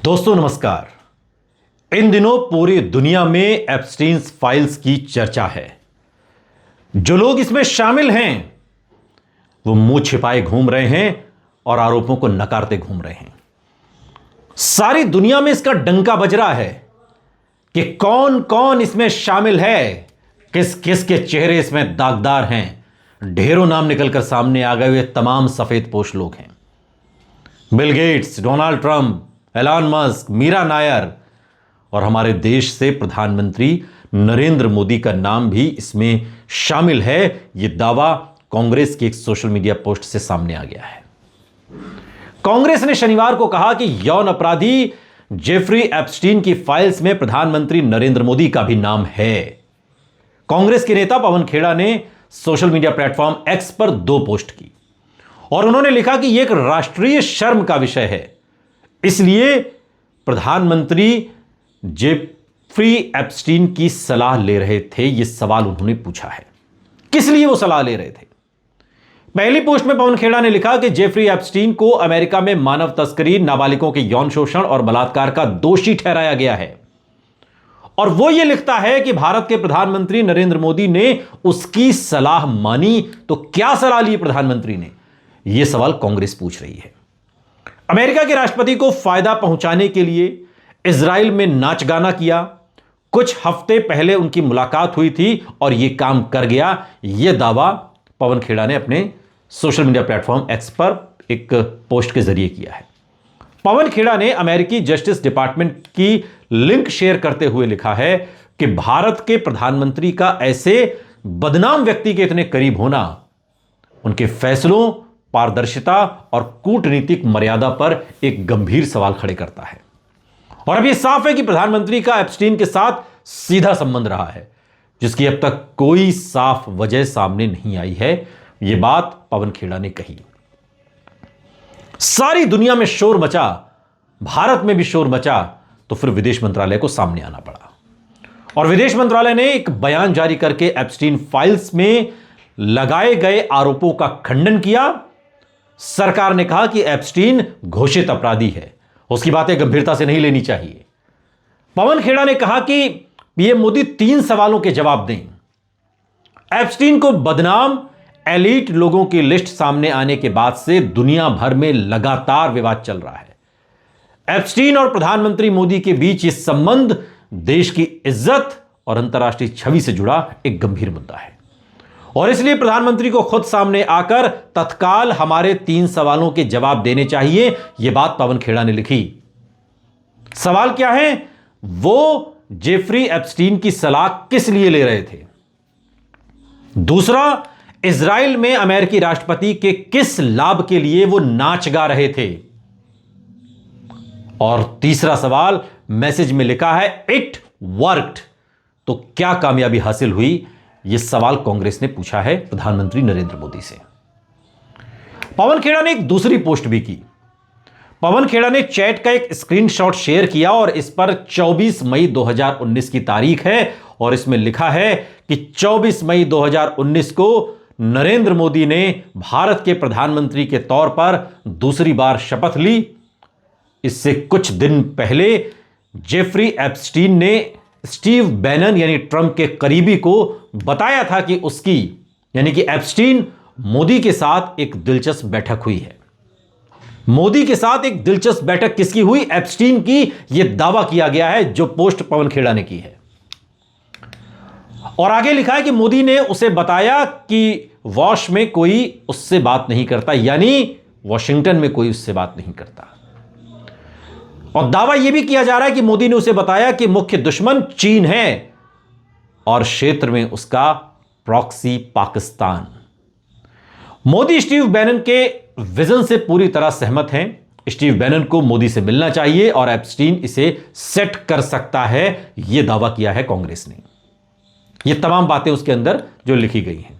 दोस्तों नमस्कार। इन दिनों पूरी दुनिया में एप्स्टीन फाइल्स की चर्चा है। जो लोग इसमें शामिल हैं वो मुंह छिपाए घूम रहे हैं और आरोपों को नकारते घूम रहे हैं। सारी दुनिया में इसका डंका बज रहा है कि कौन कौन इसमें शामिल है, किस किस के चेहरे इसमें दागदार हैं। ढेरों नाम निकलकर सामने आ गए हुए तमाम सफेद पोश लोग हैं। Bill Gates, Donald Trump, Elon Musk, Mira Nair और हमारे देश से प्रधानमंत्री नरेंद्र मोदी का नाम भी इसमें शामिल है। यह दावा कांग्रेस की एक सोशल मीडिया पोस्ट से सामने आ गया है। कांग्रेस ने शनिवार को कहा कि यौन अपराधी जेफरी एप्स्टीन की फाइल्स में प्रधानमंत्री नरेंद्र मोदी का भी नाम है। कांग्रेस के नेता पवन खेड़ा ने सोशल मीडिया प्लेटफॉर्म एक्स पर 2 पोस्ट की और उन्होंने लिखा कि यह एक राष्ट्रीय शर्म का विषय है, इसलिए प्रधानमंत्री जेफरी एप्स्टीन की सलाह ले रहे थे। यह सवाल उन्होंने पूछा है, किस लिए वो सलाह ले रहे थे। पहली पोस्ट में पवन खेड़ा ने लिखा कि जेफरी एप्स्टीन को अमेरिका में मानव तस्करी, नाबालिगों के यौन शोषण और बलात्कार का दोषी ठहराया गया है और वो ये लिखता है कि भारत के प्रधानमंत्री नरेंद्र मोदी ने उसकी सलाह मानी। तो क्या सलाह ली प्रधानमंत्री ने, यह सवाल कांग्रेस पूछ रही है। अमेरिका के राष्ट्रपति को फायदा पहुंचाने के लिए इजराइल में नाच गाना किया। कुछ हफ्ते पहले उनकी मुलाकात हुई थी और यह काम कर गया। यह दावा पवन खेड़ा ने अपने सोशल मीडिया प्लेटफॉर्म एक्स पर एक पोस्ट के जरिए किया है। पवन खेड़ा ने अमेरिकी जस्टिस डिपार्टमेंट की लिंक शेयर करते हुए लिखा है कि भारत के प्रधानमंत्री का ऐसे बदनाम व्यक्ति के इतने करीब होना उनके फैसलों, पारदर्शिता और कूटनीतिक मर्यादा पर एक गंभीर सवाल खड़े करता है। और अब यह साफ है कि प्रधानमंत्री का एप्स्टीन के साथ सीधा संबंध रहा है, जिसकी अब तक कोई साफ वजह सामने नहीं आई है। यह बात पवन खेड़ा ने कही। सारी दुनिया में शोर मचा, भारत में भी शोर मचा, तो फिर विदेश मंत्रालय को सामने आना पड़ा और विदेश मंत्रालय ने एक बयान जारी करके एप्स्टीन फाइल्स में लगाए गए आरोपों का खंडन किया। सरकार ने कहा कि एप्स्टीन घोषित अपराधी है, उसकी बातें गंभीरता से नहीं लेनी चाहिए। पवन खेड़ा ने कहा कि पीएम मोदी 3 सवालों के जवाब दें। एप्स्टीन को बदनाम एलीट लोगों की लिस्ट सामने आने के बाद से दुनिया भर में लगातार विवाद चल रहा है। एप्स्टीन और प्रधानमंत्री मोदी के बीच यह संबंध देश की इज्जत और अंतर्राष्ट्रीय छवि से जुड़ा एक गंभीर मुद्दा है और इसलिए प्रधानमंत्री को खुद सामने आकर तत्काल हमारे 3 सवालों के जवाब देने चाहिए। यह बात पवन खेड़ा ने लिखी। सवाल क्या है? वो जेफरी एप्स्टीन की सलाह किस लिए ले रहे थे? दूसरा, इजराइल में अमेरिकी राष्ट्रपति के किस लाभ के लिए वो नाच गा रहे थे? और तीसरा सवाल मैसेज में लिखा है इट वर्कड। तो क्या कामयाबी हासिल हुई? यह सवाल कांग्रेस ने पूछा है प्रधानमंत्री नरेंद्र मोदी से। पवन खेड़ा ने एक दूसरी पोस्ट भी की। पवन खेड़ा ने चैट का एक स्क्रीनशॉट शेयर किया और इस पर 24 मई 2019 की तारीख है और इसमें लिखा है कि 24 मई 2019 को नरेंद्र मोदी ने भारत के प्रधानमंत्री के तौर पर दूसरी बार शपथ ली। इससे कुछ दिन पहले जेफरी एप्स्टीन ने स्टीव बैनन यानी ट्रंप के करीबी को बताया था कि उसकी यानी कि एप्स्टीन मोदी के साथ एक दिलचस्प बैठक हुई है। मोदी के साथ एक दिलचस्प बैठक किसकी हुई? एप्स्टीन की। यह दावा किया गया है जो पोस्ट पवन खेड़ा ने की है और आगे लिखा है कि मोदी ने उसे बताया कि वॉश में कोई उससे बात नहीं करता, यानी वॉशिंगटन में कोई उससे बात नहीं करता। और दावा यह भी किया जा रहा है कि मोदी ने उसे बताया कि मुख्य दुश्मन चीन है और क्षेत्र में उसका proxy Pakistan. Modi Steve Bannon के विजन से पूरी तरह सहमत हैं। स्टीव बैनन को मोदी से मिलना चाहिए और एप्स्टीन इसे सेट कर सकता है, यह दावा किया है कांग्रेस ने। यह तमाम बातें उसके अंदर जो लिखी गई हैं।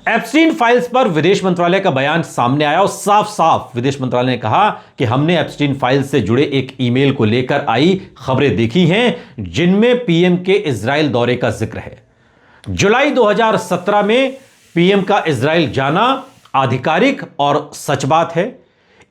एप्स्टीन फाइल्स पर विदेश मंत्रालय का बयान सामने आया और साफ साफ विदेश मंत्रालय ने कहा कि हमने एप्स्टीन फाइल्स से जुड़े एक ईमेल को लेकर आई खबरें देखी हैं जिनमें पीएम के इजराइल दौरे का जिक्र है। जुलाई 2017 में पीएम का इजराइल जाना आधिकारिक और सच बात है।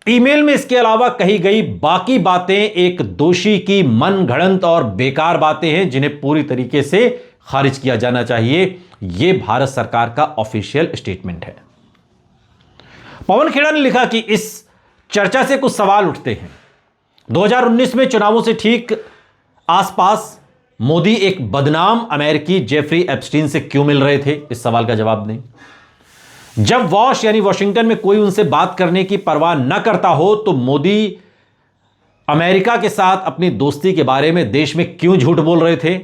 ईमेल में इसके अलावा कही गई बाकी बातें एक दोषी की मनगढ़ंत और बेकार बातें हैं जिन्हें पूरी तरीके से खारिज किया जाना चाहिए। यह भारत सरकार का ऑफिशियल स्टेटमेंट है। पवन खेड़ा ने लिखा कि इस चर्चा से कुछ सवाल उठते हैं। 2019 में चुनावों से ठीक आसपास मोदी एक बदनाम अमेरिकी जेफरी एप्स्टीन से क्यों मिल रहे थे? इस सवाल का जवाब दें। जब वॉशिंगटन में कोई उनसे बात करने की परवाह न करता हो तो मोदी अमेरिका के साथ अपनी दोस्ती के बारे में देश में क्यों झूठ बोल रहे थे?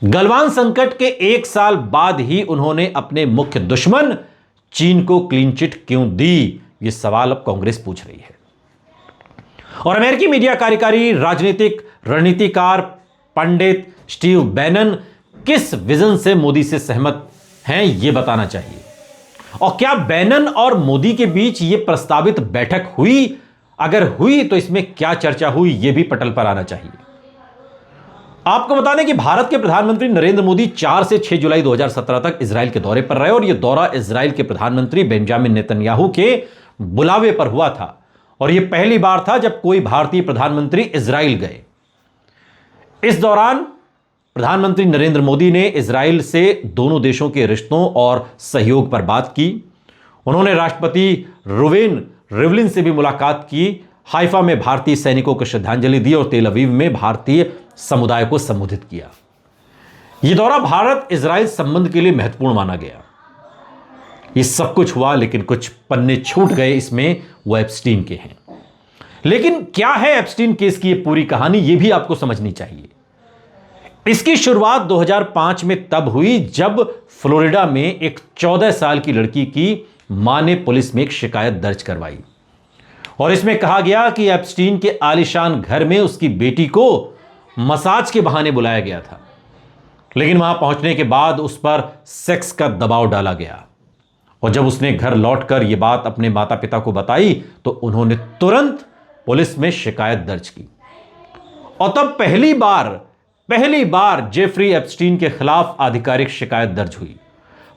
गलवान संकट के 1 साल बाद ही उन्होंने अपने मुख्य दुश्मन चीन को क्लीन चिट क्यों दी? यह सवाल अब कांग्रेस पूछ रही है। और अमेरिकी मीडिया कार्यकारी राजनीतिक रणनीतिकार पंडित स्टीव बैनन किस विजन से मोदी से सहमत हैं यह बताना चाहिए। और क्या बैनन और मोदी के बीच यह प्रस्तावित बैठक हुई? अगर हुई तो इसमें क्या चर्चा हुई यह भी पटल पर आना चाहिए। आपको बता दें कि भारत के प्रधानमंत्री नरेंद्र मोदी 4 से 6 जुलाई 2017 तक इजराइल के दौरे पर रहे और यह दौरा इजराइल के प्रधानमंत्री बेंजामिन नेतन्याहू के बुलावे पर हुआ था और यह पहली बार था जब कोई भारतीय प्रधानमंत्री इजराइल गए। इस दौरान प्रधानमंत्री नरेंद्र मोदी ने इजराइल से दोनों देशों के रिश्तों और सहयोग पर बात की। उन्होंने राष्ट्रपति रुवेन रिवलिन से भी मुलाकात की, हाइफा में भारतीय सैनिकों को श्रद्धांजलि दी और तेल अवीव में भारतीय समुदाय को संबोधित किया। यह दौरा भारत इजराइल संबंध के लिए महत्वपूर्ण माना गया। यह सब कुछ हुआ लेकिन कुछ पन्ने छूट गए, इसमें वो एप्स्टीन के हैं। लेकिन क्या है एप्स्टीन केस की यह पूरी कहानी, यह भी आपको समझनी चाहिए। इसकी शुरुआत 2005 में तब हुई जब फ्लोरिडा में एक 14 साल की लड़की की मां ने पुलिस में एक शिकायत दर्ज करवाई और इसमें कहा गया कि एप्स्टीन के आलीशान घर में उसकी बेटी को मसाज के बहाने बुलाया गया था, लेकिन वहां पहुंचने के बाद उस पर सेक्स का दबाव डाला गया और जब उसने घर लौटकर यह बात अपने माता पिता को बताई तो उन्होंने तुरंत पुलिस में शिकायत दर्ज की और तब पहली बार जेफरी एप्स्टीन के खिलाफ आधिकारिक शिकायत दर्ज हुई।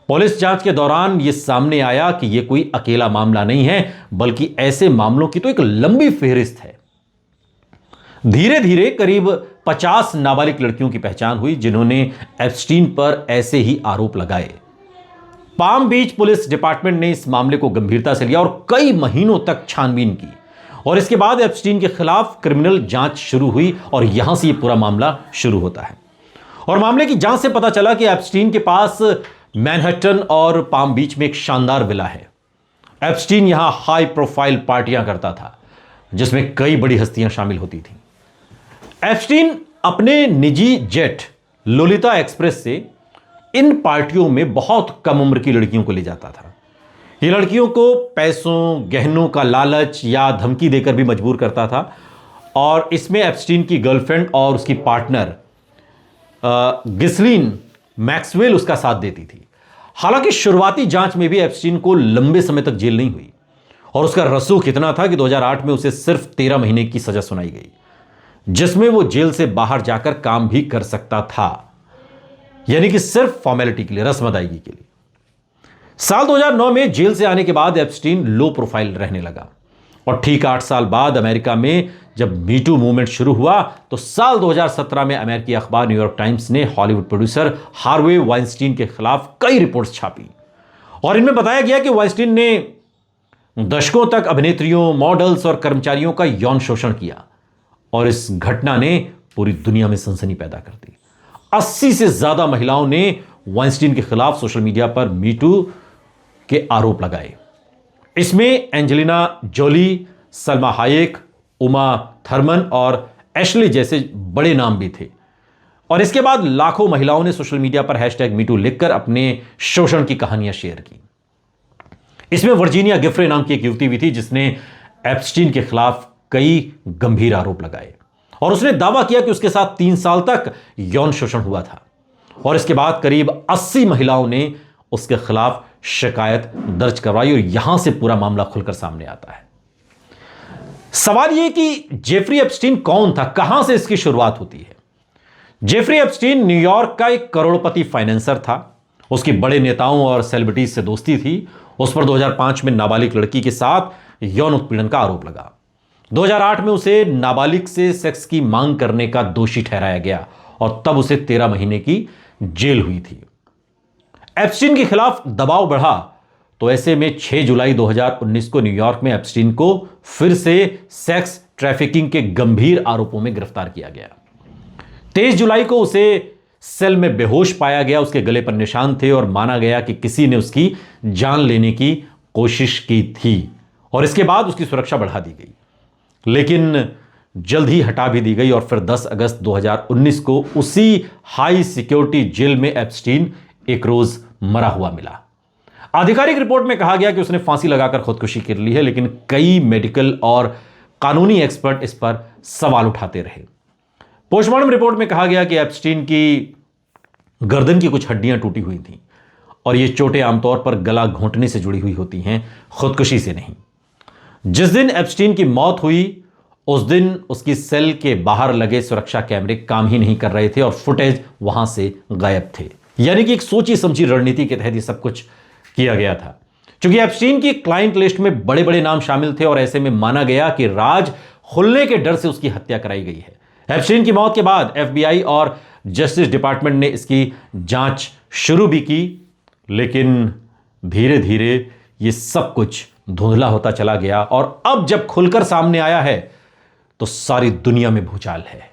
पुलिस जांच के दौरान यह सामने आया कि यह कोई अकेला मामला नहीं है बल्कि ऐसे मामलों की तो एक लंबी फेहरिस्त है। धीरे धीरे करीब 50 नाबालिग लड़कियों की पहचान हुई जिन्होंने एप्स्टीन पर ऐसे ही आरोप लगाए। पाम बीच पुलिस डिपार्टमेंट ने इस मामले को गंभीरता से लिया और कई महीनों तक छानबीन की और इसके बाद एप्स्टीन के खिलाफ क्रिमिनल जांच शुरू हुई और यहां से यह पूरा मामला शुरू होता है। और मामले की जांच से पता चला कि एप्स्टीन के पास मैनहट्टन और पाम बीच में एक शानदार विला है। एप्स्टीन यहां हाई प्रोफाइल पार्टियां करता था जिसमें कई बड़ी हस्तियां शामिल होती थीं। एप्स्टीन अपने निजी जेट लोलिता एक्सप्रेस से इन पार्टियों में बहुत कम उम्र की लड़कियों को ले जाता था। ये लड़कियों को पैसों, गहनों का लालच या धमकी देकर भी मजबूर करता था और इसमें एप्स्टीन की गर्लफ्रेंड और उसकी पार्टनर गिस्लीन मैक्सवेल उसका साथ देती थी। हालांकि शुरुआती जांच में भी एप्स्टीन को लंबे समय तक जेल नहीं हुई और उसका रसूख इतना था कि 2008 में उसे सिर्फ 13 महीने की सजा सुनाई गई, जिसमें वो जेल से बाहर जाकर काम भी कर सकता था, यानी कि सिर्फ फॉर्मेलिटी के लिए, रस्म अदायगी के लिए। साल 2009 में जेल से आने के बाद एप्स्टीन लो प्रोफाइल रहने लगा और ठीक 8 साल बाद अमेरिका में जब मीटू मूवमेंट शुरू हुआ तो साल 2017 में अमेरिकी अखबार न्यूयॉर्क टाइम्स ने हॉलीवुड प्रोड्यूसर हार्वे वाइनस्टीन के खिलाफ कई रिपोर्ट्स छापी और इनमें बताया गया कि वाइनस्टीन ने दशकों तक अभिनेत्रियों, मॉडल्स और कर्मचारियों का यौन शोषण किया और इस घटना ने पूरी दुनिया में सनसनी पैदा कर दी। 80 से ज्यादा महिलाओं ने वाइनस्टीन के खिलाफ सोशल मीडिया पर मीटू के आरोप लगाए। इसमें Angelina Jolie, Salma Hayek, Uma Thurman और एशले जैसे बड़े नाम भी थे और इसके बाद लाखों महिलाओं ने सोशल मीडिया पर #मीटू लिखकर अपने शोषण की कहानियां शेयर की। इसमें वर्जीनिया गिफ्रे नाम की एक युवती भी थी जिसने एप्स्टीन के खिलाफ कई गंभीर आरोप लगाए और उसने दावा किया कि उसके साथ 3 साल तक यौन शोषण हुआ था और इसके बाद करीब 80 महिलाओं ने उसके खिलाफ शिकायत दर्ज करवाई और यहां से पूरा मामला खुलकर सामने आता है। सवाल यह कि जेफरी एप्स्टीन कौन था, कहां से इसकी शुरुआत होती है। जेफरी एप्स्टीन न्यूयॉर्क का एक करोड़पति फाइनेंसर था। उसकी बड़े नेताओं और सेलिब्रिटीज से दोस्ती थी। उस पर 2005 में नाबालिग लड़की के साथ यौन उत्पीड़न का आरोप लगा। 2008 में उसे नाबालिग से सेक्स की मांग करने का दोषी ठहराया गया और तब उसे 13 महीने की जेल हुई थी। एप्स्टीन के खिलाफ दबाव बढ़ा तो ऐसे में 6 जुलाई 2019 को न्यूयॉर्क में एप्स्टीन को फिर से सेक्स ट्रैफिकिंग के गंभीर आरोपों में गिरफ्तार किया गया। 23 जुलाई को उसे सेल में बेहोश पाया गया। उसके गले पर निशान थे और माना गया कि किसी ने उसकी जान लेने की कोशिश की थी और इसके बाद उसकी सुरक्षा बढ़ा दी गई, लेकिन जल्द ही हटा भी दी गई और फिर 10 अगस्त 2019 को उसी हाई सिक्योरिटी जेल में एप्स्टीन एक रोज मरा हुआ मिला। आधिकारिक रिपोर्ट में कहा गया कि उसने फांसी लगाकर खुदकुशी कर ली है, लेकिन कई मेडिकल और कानूनी एक्सपर्ट इस पर सवाल उठाते रहे। पोस्टमार्टम रिपोर्ट में कहा गया कि एप्स्टीन की गर्दन की कुछ हड्डियां टूटी हुई थीं और ये चोटें आमतौर पर गला घोंटने से जुड़ी हुई होती हैं, खुदकुशी से नहीं। जिस दिन एप्स्टीन की मौत हुई उस दिन उसकी सेल के बाहर लगे सुरक्षा कैमरे काम ही नहीं कर रहे थे और फुटेज वहां से गायब थे। यानी कि एक सोची समझी रणनीति के तहत ये सब कुछ किया गया था। क्योंकि एप्स्टीन की क्लाइंट लिस्ट में बड़े बड़े नाम शामिल थे और ऐसे में माना गया कि राज खुलने के डर से उसकी हत्या कराई गई है। एप्स्टीन की मौत के बाद FBI और जस्टिस डिपार्टमेंट ने इसकी जांच शुरू भी की, लेकिन धीरे धीरे ये सब कुछ धुंधला होता चला गया और अब जब खुलकर सामने आया है तो सारी दुनिया में भूचाल है।